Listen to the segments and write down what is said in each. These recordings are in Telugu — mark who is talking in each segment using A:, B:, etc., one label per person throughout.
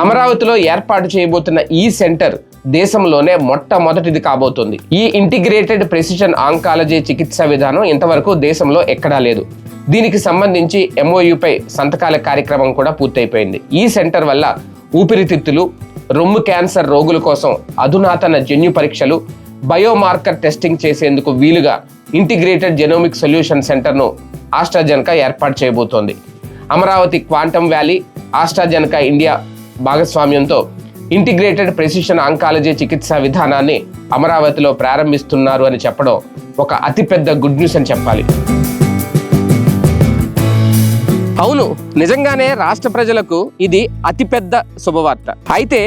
A: అమరావతిలో ఏర్పాటు చేయబోతున్న ఈ సెంటర్ దేశంలోనే మొట్టమొదటిది కాబోతుంది. ఈ ఇంటిగ్రేటెడ్ ప్రెసిషన్ ఆంకాలజీ చికిత్సా విధానం ఇంతవరకు దేశంలో ఎక్కడా లేదు. దీనికి సంబంధించి MOUపై సంతకాల కార్యక్రమం కూడా పూర్తయిపోయింది. ఈ సెంటర్ వల్ల ఊపిరితిత్తులు, రొమ్ము క్యాన్సర్ రోగుల కోసం అధునాతన జన్యు పరీక్షలు, బయోమార్కర్ టెస్టింగ్ చేసేందుకు వీలుగా ఇంటిగ్రేటెడ్ జెనోమిక్ సొల్యూషన్ సెంటర్ను ఆస్ట్రాజెనకా ఏర్పాటు చేయబోతోంది. అమరావతి క్వాంటమ్ వ్యాలీ, ఆస్ట్రాజెనకా ఇండియా భాగస్వామ్యంతో ఇంటిగ్రేటెడ్ ప్రెసిషన్ ఆంకాలజీ చికిత్సా విధానాన్ని అమరావతిలో ప్రారంభిస్తున్నారు అని చెప్పడం ఒక అతిపెద్ద గుడ్ న్యూస్ అని చెప్పాలి. అవును, నిజంగానే రాష్ట్ర ప్రజలకు ఇది అతిపెద్ద శుభవార్త. అయితే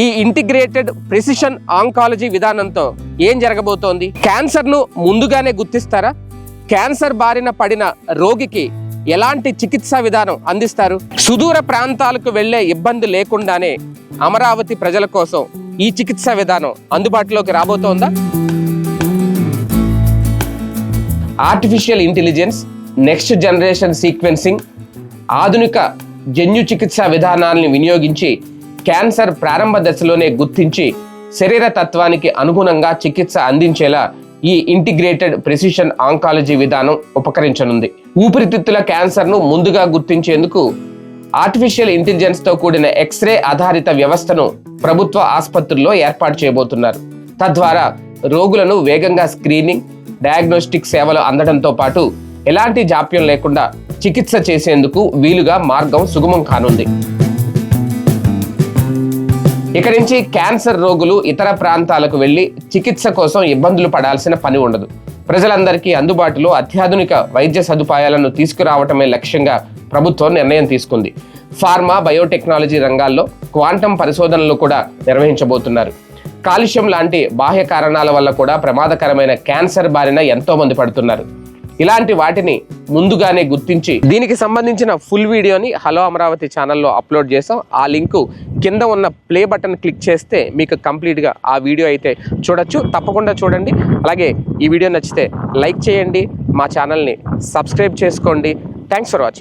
A: ఈ ఇంటిగ్రేటెడ్ ప్రెసిషన్ ఆంకాలజీ విధానంతో ఏం జరగబోతోంది? క్యాన్సర్ను ముందుగానే గుర్తిస్తారా? క్యాన్సర్ బారిన పడిన రోగికి ఎలాంటి చికిత్సా విధానం అందిస్తారు? సుదూర ప్రాంతాలకు వెళ్లే ఇబ్బంది లేకుండానే అమరావతి ప్రజల కోసం ఈ చికిత్సా విధానం అందుబాటులోకి రాబోతోందా? Artificial intelligence, next generation sequencing, ఆధునిక జన్యు చికిత్సా విధానాలను వినియోగించి క్యాన్సర్ ప్రారంభ దశలోనే గుర్తించి శరీర తత్వానికి అనుగుణంగా చికిత్స అందించేలా ఈ ఇంటిగ్రేటెడ్ ప్రెసిషన్ ఆంకాలజీ విధానం ఉపకరించనుంది. ఊపిరితిత్తుల క్యాన్సర్ను ముందుగా గుర్తించేందుకు ఆర్టిఫిషియల్ ఇంటెలిజెన్స్తో కూడిన ఎక్స్రే ఆధారిత వ్యవస్థను ప్రభుత్వ ఆసుపత్రుల్లో ఏర్పాటు చేయబోతున్నారు. తద్వారా రోగులను వేగంగా స్క్రీనింగ్, డయాగ్నోస్టిక్ సేవలు అందడంతో పాటు ఎలాంటి జాప్యం లేకుండా చికిత్స చేసేందుకు వీలుగా మార్గం సుగమం కానుంది. ఇక నుంచి క్యాన్సర్ రోగులు ఇతర ప్రాంతాలకు వెళ్లి చికిత్స కోసం ఇబ్బందులు పడాల్సిన పని ఉండదు. ప్రజలందరికీ అందుబాటులో అత్యాధునిక వైద్య సదుపాయాలను తీసుకురావటమే లక్ష్యంగా ప్రభుత్వం నిర్ణయం తీసుకుంది. ఫార్మా, బయోటెక్నాలజీ రంగాల్లో క్వాంటం పరిశోధనలు కూడా నిర్వహించబోతున్నారు. కాలుష్యం లాంటి బాహ్య కారణాల వల్ల కూడా ప్రమాదకరమైన క్యాన్సర్ బారిన ఎంతో మంది పడుతున్నారు. ఇలాంటి వాటిని ముందుగానే గుర్తించి దీనికి సంబంధించిన ఫుల్ వీడియోని హలో అమరావతి ఛానల్లో అప్లోడ్ చేసాం. ఆ లింకు కింద ఉన్న ప్లే బటన్ క్లిక్ చేస్తే మీకు కంప్లీట్గా ఆ వీడియో అయితే చూడొచ్చు. తప్పకుండా చూడండి. అలాగే ఈ వీడియో నచ్చితే లైక్ చేయండి, మా ఛానల్ని సబ్స్క్రైబ్ చేసుకోండి. Thanks for watching.